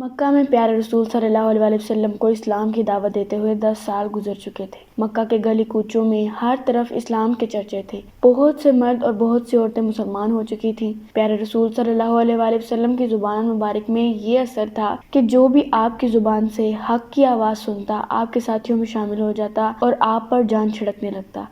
مکہ میں پیارے رسول صلی اللہ علیہ وسلم کو اسلام کی دعوت دیتے ہوئے 10 سال گزر چکے تھے۔ مکہ کے گلی کوچوں میں ہر طرف اسلام کے چرچے تھے۔ بہت سے مرد اور بہت سی عورتیں مسلمان ہو چکی تھیں۔ پیارے رسول صلی اللہ علیہ وسلم کی زبان مبارک میں یہ اثر تھا کہ جو بھی آپ کی زبان سے حق کی آواز سنتا، آپ کے ساتھیوں میں شامل ہو جاتا اور آپ پر جان چھڑکنے لگتا۔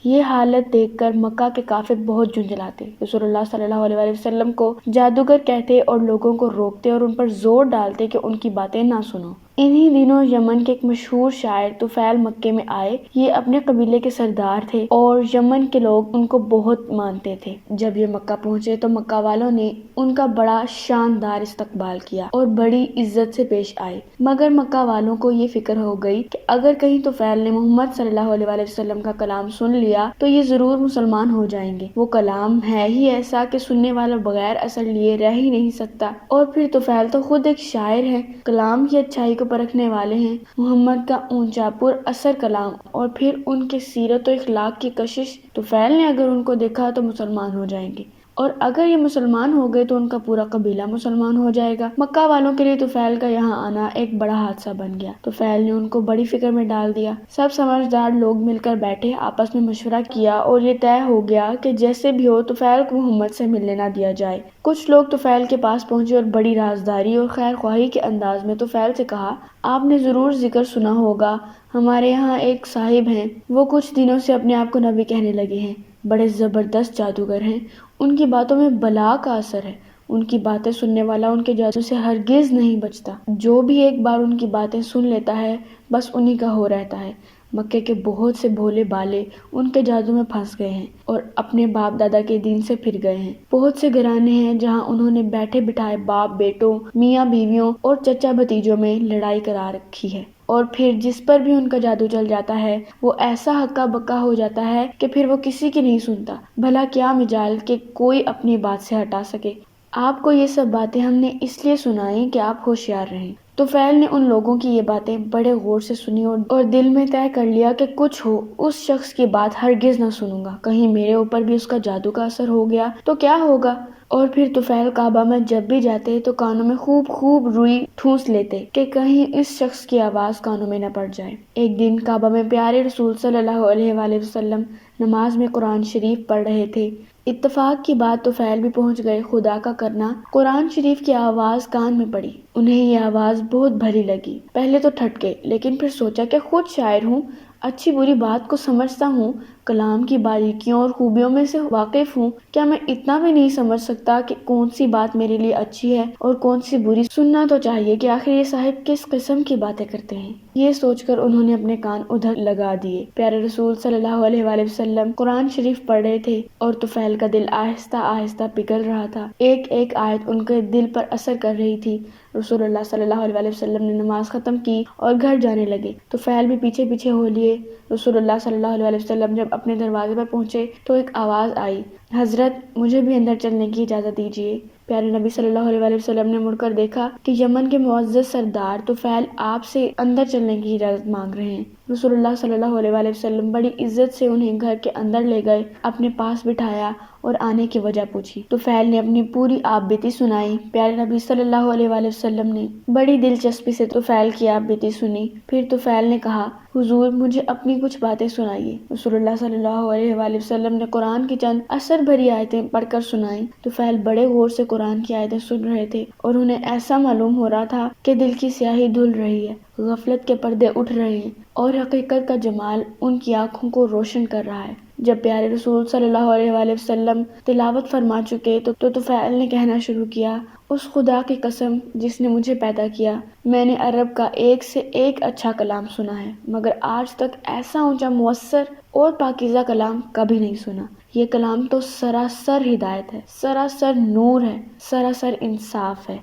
یہ حالت دیکھ کر مکہ کے کافر بہت جھنجھلاتے، رسول اللہ صلی اللہ علیہ وسلم کو جادوگر کہتے اور لوگوں کو روکتے اور ان پر زور ڈالتے کہ ان کی باتیں نہ سنو۔ انہی دنوں یمن کے ایک مشہور شاعر طفیل مکے میں آئے۔ یہ اپنے قبیلے کے سردار تھے اور یمن کے لوگ ان کو بہت مانتے تھے۔ جب یہ مکہ پہنچے تو مکہ والوں نے ان کا بڑا شاندار استقبال کیا اور بڑی عزت سے پیش آئے، مگر مکہ والوں کو یہ فکر ہو گئی کہ اگر کہیں طفیل نے محمد صلی اللہ علیہ وسلم کا کلام سن لیا تو یہ ضرور مسلمان ہو جائیں گے۔ وہ کلام ہے ہی ایسا کہ سننے والا بغیر اثر لیے رہ ہی نہیں سکتا، اور پھر طفیل تو خود ایک شاعر ہے، کلام کی اچھائی کو پرکھنے والے ہیں۔ محمد کا اونچا پر اثر کلام اور پھر ان کے سیرت و اخلاق کی کشش، طفیل نے اگر ان کو دیکھا تو مسلمان ہو جائیں گے، اور اگر یہ مسلمان ہو گئے تو ان کا پورا قبیلہ مسلمان ہو جائے گا۔ مکہ والوں کے لیے طفیل کا یہاں آنا ایک بڑا حادثہ بن گیا۔ طفیل نے ان کو بڑی فکر میں ڈال دیا۔ سب سمجھدار لوگ مل کر بیٹھے، آپس میں مشورہ کیا اور یہ طے ہو گیا کہ جیسے بھی ہو طفیل کو محمد سے ملنے نہ دیا جائے۔ کچھ لوگ طفیل کے پاس پہنچے اور بڑی رازداری اور خیر خواہی کے انداز میں طفیل سے کہا، آپ نے ضرور ذکر سنا ہوگا، ہمارے یہاں ایک صاحب ہیں، وہ کچھ دنوں سے اپنے آپ کو نبی کہنے لگے ہیں، بڑے زبردست جادوگر ہیں، ان کی باتوں میں بلا کا اثر ہے، ان کی باتیں سننے والا ان کے جادو سے ہرگز نہیں بچتا، جو بھی ایک بار ان کی باتیں سن لیتا ہے بس انہی کا ہو رہتا ہے۔ مکے کے بہت سے بھولے بالے ان کے جادو میں پھنس گئے ہیں اور اپنے باپ دادا کے دین سے پھر گئے ہیں۔ بہت سے گھرانے ہیں جہاں انہوں نے بیٹھے بٹھائے باپ بیٹوں، میاں بیویوں اور چچا بھتیجوں میں لڑائی کرا رکھی ہے، اور پھر جس پر بھی ان کا جادو چل جاتا ہے وہ ایسا ہکا بکا ہو جاتا ہے کہ پھر وہ کسی کی نہیں سنتا۔ بھلا کیا مجال کہ کوئی اپنی بات سے ہٹا سکے۔ آپ کو یہ سب باتیں ہم نے اس لیے سنائیں کہ آپ ہوشیار رہیں۔ طفیل نے ان لوگوں کی یہ باتیں بڑے غور سے سنی اور دل میں طے کر لیا کہ کچھ ہو، اس شخص کی بات ہرگز نہ سنوں گا، کہیں میرے اوپر بھی اس کا جادو کا اثر ہو گیا تو کیا ہوگا۔ اور پھر طفیل کعبہ میں جب بھی جاتے تو کانوں میں خوب روئی ٹھونس لیتے کہ کہیں اس شخص کی آواز کانوں میں نہ پڑ جائے۔ ایک دن کعبہ میں پیارے رسول صلی اللہ علیہ وآلہ وسلم نماز میں قرآن شریف پڑھ رہے تھے۔ اتفاق کی بات طفیل بھی پہنچ گئے۔ خدا کا کرنا قرآن شریف کی آواز کان میں پڑی، انہیں یہ آواز بہت بھلی لگی۔ پہلے تو ٹھٹکے، لیکن پھر سوچا کہ خود شاعر ہوں، اچھی بری بات کو سمجھتا ہوں، کلام کی باریکیوں اور خوبیوں میں سے واقف ہوں، کیا میں اتنا بھی نہیں سمجھ سکتا کہ کون سی بات میرے لیے اچھی ہے اور کون سی بری؟ سننا تو چاہیے کہ آخر یہ صاحب کس قسم کی باتیں کرتے ہیں۔ یہ سوچ کر انہوں نے اپنے کان ادھر لگا دیے۔ پیارے رسول صلی اللہ علیہ وآلہ وسلم قرآن شریف پڑھ رہے تھے اور طفیل کا دل آہستہ آہستہ پگھل رہا تھا۔ ایک ایک آیت ان کے دل پر اثر کر رہی تھی۔ رسول اللہ صلی اللہ علیہ وسلم نے نماز ختم کی اور گھر جانے لگے۔ طفیل بھی پیچھے پیچھے ہو لیے۔ رسول اللہ صلی اللہ علیہ وسلم جب اپنے دروازے پر پہنچے تو ایک آواز آئی، حضرت مجھے بھی اندر چلنے کی اجازت دیجیے۔ پیارے نبی صلی اللہ علیہ وسلم نے مڑ کر دیکھا کہ یمن کے معزز سردار طفیل آپ سے اندر چلنے کی اجازت مانگ رہے ہیں۔ رسول اللہ صلی اللہ علیہ وسلم بڑی عزت سے انہیں گھر کے اندر لے گئے، اپنے پاس بٹھایا اور آنے کی وجہ پوچھی۔ طفیل نے اپنی پوری آپ بیتی سنائی۔ پیارے نبی صلی اللہ علیہ وسلم نے بڑی دلچسپی سے طفیل کی آپ بیتی سنی۔ پھر طفیل نے کہا، حضور مجھے اپنی کچھ باتیں سنائیے۔ رسول اللہ صلی اللہ علیہ وسلم نے قرآن کی چند اثر بھری آیتیں پڑھ کر سنائیں۔ طفیل بڑے غور سے قرآن کی آیتیں سن رہے تھے اور انہیں ایسا معلوم ہو رہا تھا کہ دل کی سیاہی دھل رہی ہے، غفلت کے پردے اٹھ رہے ہیں اور حقیقت کا جمال ان کی آنکھوں کو روشن کر رہا ہے۔ جب پیارے رسول صلی اللہ علیہ وآلہ وسلم تلاوت فرما چکے تو طفیل نے کہنا شروع کیا، اس خدا کی قسم جس نے مجھے پیدا کیا، میں نے عرب کا ایک سے ایک اچھا کلام سنا ہے، مگر آج تک ایسا اونچا مؤثر اور پاکیزہ کلام کبھی نہیں سنا۔ یہ کلام تو سراسر ہدایت ہے، سراسر نور ہے، سراسر انصاف ہے۔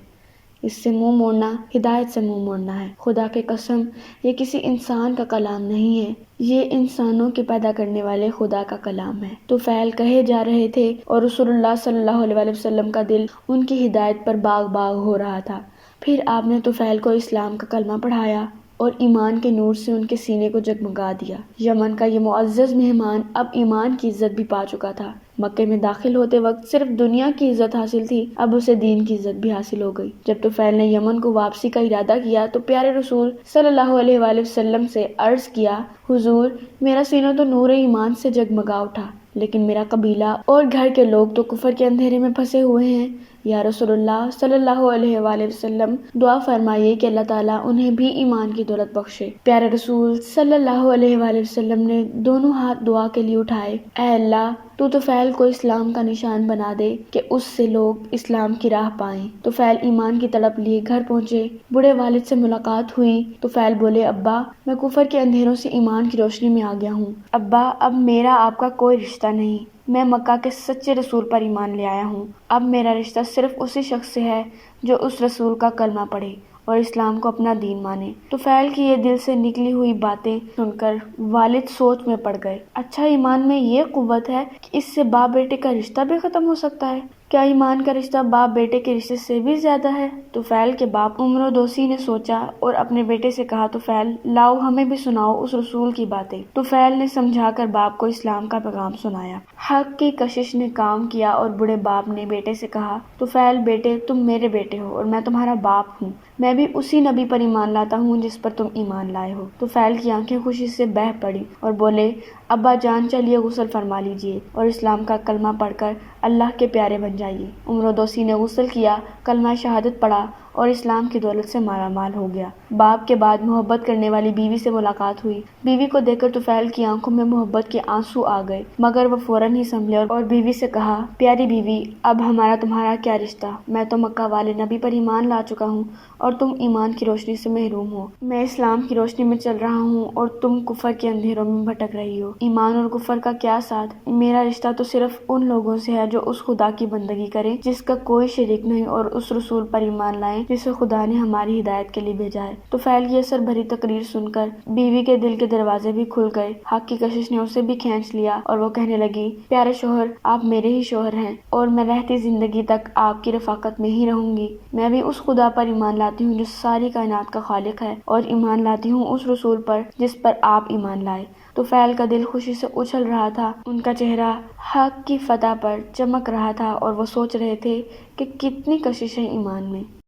اس سے منہ موڑنا ہدایت سے منہ موڑنا ہے۔ خدا کی قسم یہ کسی انسان کا کلام نہیں ہے، یہ انسانوں کے پیدا کرنے والے خدا کا کلام ہے۔ طفیل کہے جا رہے تھے اور رسول اللہ صلی اللہ علیہ وسلم کا دل ان کی ہدایت پر باغ باغ ہو رہا تھا۔ پھر آپ نے طفیل کو اسلام کا کلمہ پڑھایا اور ایمان کے نور سے ان کے سینے کو جگمگا دیا۔ یمن کا یہ معزز مہمان اب ایمان کی عزت بھی پا چکا تھا۔ مکے میں داخل ہوتے وقت صرف دنیا کی عزت حاصل تھی، اب اسے دین کی عزت بھی حاصل ہو گئی۔ جب طفیل نے یمن کو واپسی کا ارادہ کیا تو پیارے رسول صلی اللہ علیہ وآلہ وسلم سے عرض کیا، حضور میرا سینہ تو نور ایمان سے جگمگا اٹھا، لیکن میرا قبیلہ اور گھر کے لوگ تو کفر کے اندھیرے میں پھنسے ہوئے ہیں۔ یا رسول اللہ صلی اللہ علیہ وآلہ وسلم، دعا فرمائیے کہ اللہ تعالیٰ انہیں بھی ایمان کی دولت بخشے۔ پیارے رسول صلی اللہ علیہ وآلہ وسلم نے دونوں ہاتھ دعا کے لیے اٹھائے، اے اللہ تو طفیل کو اسلام کا نشان بنا دے کہ اس سے لوگ اسلام کی راہ پائیں۔ طفیل ایمان کی تڑپ لیے گھر پہنچے، بوڑھے والد سے ملاقات ہوئی۔ طفیل بولے، ابا میں کفر کے اندھیروں سے ایمان کی روشنی میں آ گیا ہوں۔ ابا اب میرا آپ کا کوئی رشتہ نہیں، میں مکہ کے سچے رسول پر ایمان لے آیا ہوں۔ اب میرا رشتہ صرف اسی شخص سے ہے جو اس رسول کا کلمہ پڑھے اور اسلام کو اپنا دین مانے۔ طفیل کی یہ دل سے نکلی ہوئی باتیں سن کر والد سوچ میں پڑ گئے۔ اچھا، ایمان میں یہ قوت ہے کہ اس سے باپ بیٹے کا رشتہ بھی ختم ہو سکتا ہے؟ کیا ایمان کا رشتہ باپ بیٹے کے رشتے سے بھی زیادہ ہے؟ طفیل کے باپ عمر دوسی نے سوچا اور اپنے بیٹے سے کہا، طفیل لاؤ ہمیں بھی سناؤ اس رسول کی باتیں۔ طفیل نے سمجھا کر باپ کو اسلام کا پیغام سنایا۔ حق کی کشش نے کام کیا اور بوڑھے باپ نے بیٹے سے کہا، طفیل بیٹے تم میرے بیٹے ہو اور میں تمہارا باپ ہوں، میں بھی اسی نبی پر ایمان لاتا ہوں جس پر تم ایمان لائے ہو۔ طفیل کی آنکھیں خوشی سے بہہ پڑی اور بولے، ابا جان چلیے غسل فرما لیجیے اور اسلام کا کلمہ پڑھ کر اللہ کے پیارے بن جائیے۔ عمر دوسی نے غسل کیا، کلمہ شہادت پڑھا اور اسلام کی دولت سے مالا مال ہو گیا۔ باپ کے بعد محبت کرنے والی بیوی سے ملاقات ہوئی۔ بیوی کو دیکھ کر طفیل کی آنکھوں میں محبت کے آنسو آ گئے، مگر وہ فوراً ہی سنبھلے اور بیوی سے کہا، پیاری بیوی اب ہمارا تمہارا کیا رشتہ؟ میں تو مکہ والے نبی پر ایمان لا چکا ہوں اور تم ایمان کی روشنی سے محروم ہو۔ میں اسلام کی روشنی میں چل رہا ہوں اور تم کفر کے اندھیروں میں بھٹک رہی ہو۔ ایمان اور کفر کا کیا ساتھ؟ میرا رشتہ تو صرف ان لوگوں سے ہے جو اس خدا کی بندگی کریں جس کا کوئی شریک نہیں اور اس رسول پر ایمان لائیں جسے خدا نے ہماری ہدایت کے لیے بھیجا ہے۔ طفیل کی اثر بھری تقریر سن کر بیوی کے دل کے دروازے بھی کھل گئے۔ حق کی کشش نے اسے بھی کھینچ لیا اور وہ کہنے لگی، پیارے شوہر آپ میرے ہی شوہر ہیں اور میں رہتی زندگی تک آپ کی رفاقت میں ہی رہوں گی۔ میں بھی اس خدا پر ایمان لاتی ہوں جو ساری کائنات کا خالق ہے اور ایمان لاتی ہوں اس رسول پر جس پر آپ ایمان لائے۔ طفیل کا دل خوشی سے اچھل رہا تھا، ان کا چہرہ حق کی فتح پر چمک رہا تھا اور وہ سوچ رہے تھے کہ کتنی کشش ہے ایمان میں۔